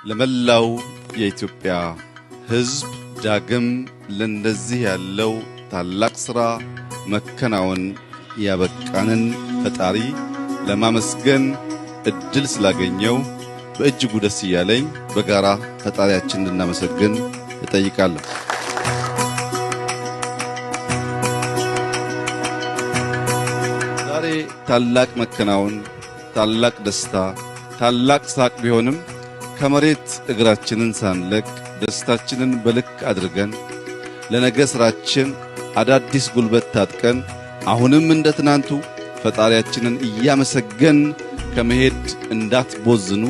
ለመላው የኢትዮጵያ ሕዝብ ዳግም ለእንደዚህ ያለው ታላቅ ሥራ መከናወን ያበቃንን ፈጣሪ ለማመስገን እድል ስላገኘው በእጅጉ ደስ እያለኝ በጋራ ፈጣሪያችንን እንድናመሰግን እጠይቃለሁ። ዛሬ ታላቅ መከናወን፣ ታላቅ ደስታ፣ ታላቅ ሳቅ ቢሆንም ከመሬት እግራችንን ሳንለቅ ደስታችንን በልክ አድርገን ለነገ ስራችን አዳዲስ ጉልበት ታጥቀን አሁንም እንደ ትናንቱ ፈጣሪያችንን እያመሰገን ከመሄድ እንዳትቦዝኑ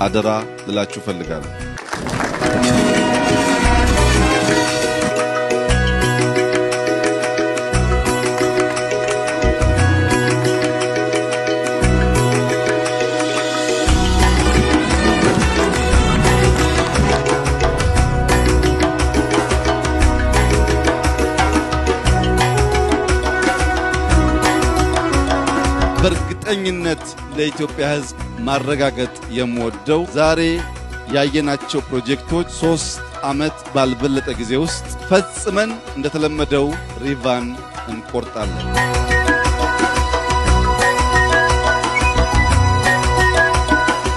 አደራ ልላችሁ ፈልጋለሁ። በእርግጠኝነት ለኢትዮጵያ ሕዝብ ማረጋገጥ የምወደው ዛሬ ያየናቸው ፕሮጀክቶች 3 ዓመት ባልበለጠ ጊዜ ውስጥ ፈጽመን እንደተለመደው ሪቫን እንቆርጣለን።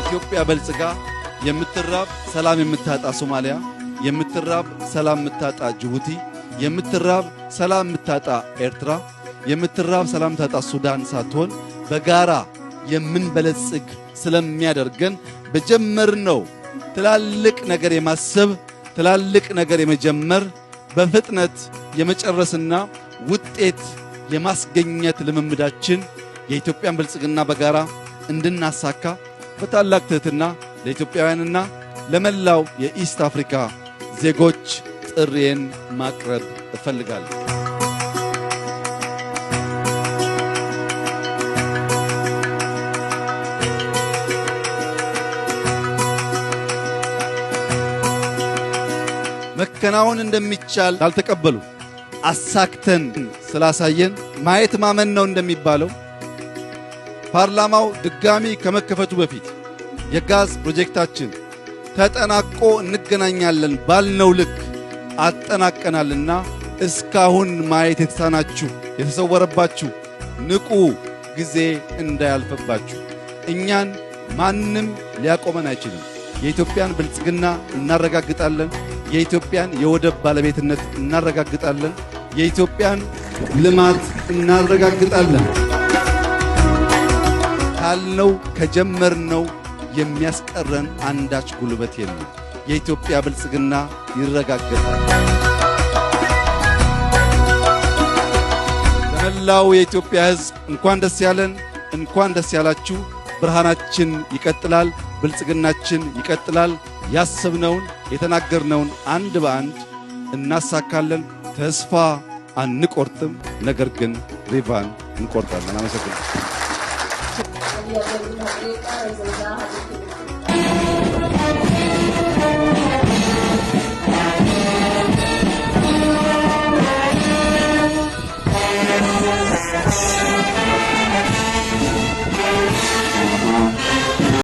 ኢትዮጵያ በልጽጋ የምትራብ ሰላም የምታጣ ሶማሊያ፣ የምትራብ ሰላም የምታጣ ጅቡቲ፣ የምትራብ ሰላም የምታጣ ኤርትራ፣ የምትራብ ሰላም የምታጣ ሱዳን ሳትሆን በጋራ የምንበለጽግ ስለሚያደርገን በጀመርነው ትላልቅ ነገር የማሰብ ትላልቅ ነገር የመጀመር በፍጥነት የመጨረስና ውጤት የማስገኘት ልምምዳችን የኢትዮጵያን ብልጽግና በጋራ እንድናሳካ በታላቅ ትህትና ለኢትዮጵያውያንና ለመላው የኢስት አፍሪካ ዜጎች ጥሪዬን ማቅረብ እፈልጋለሁ። መከናወን እንደሚቻል ካልተቀበሉ አሳክተን ስላሳየን ማየት ማመን ነው እንደሚባለው ፓርላማው ድጋሚ ከመከፈቱ በፊት የጋዝ ፕሮጀክታችን ተጠናቆ እንገናኛለን ባልነው ልክ አጠናቀናልና እስካሁን ማየት የተሳናችሁ የተሰወረባችሁ ንቁ፣ ጊዜ እንዳያልፈባችሁ። እኛን ማንም ሊያቆመን አይችልም። የኢትዮጵያን ብልጽግና እናረጋግጣለን። የኢትዮጵያን የወደብ ባለቤትነት እናረጋግጣለን። የኢትዮጵያን ልማት እናረጋግጣለን። ካልነው ከጀመርነው የሚያስቀረን አንዳች ጉልበት የለም። የኢትዮጵያ ብልጽግና ይረጋገጣል። ለመላው የኢትዮጵያ ሕዝብ እንኳን ደስ ያለን፣ እንኳን ደስ ያላችሁ። ብርሃናችን ይቀጥላል፣ ብልጽግናችን ይቀጥላል። ያሰብነውን የተናገርነውን አንድ በአንድ እናሳካለን። ተስፋ አንቆርጥም፣ ነገር ግን ሪቫን እንቆርጣለን። አመሰግናለሁ።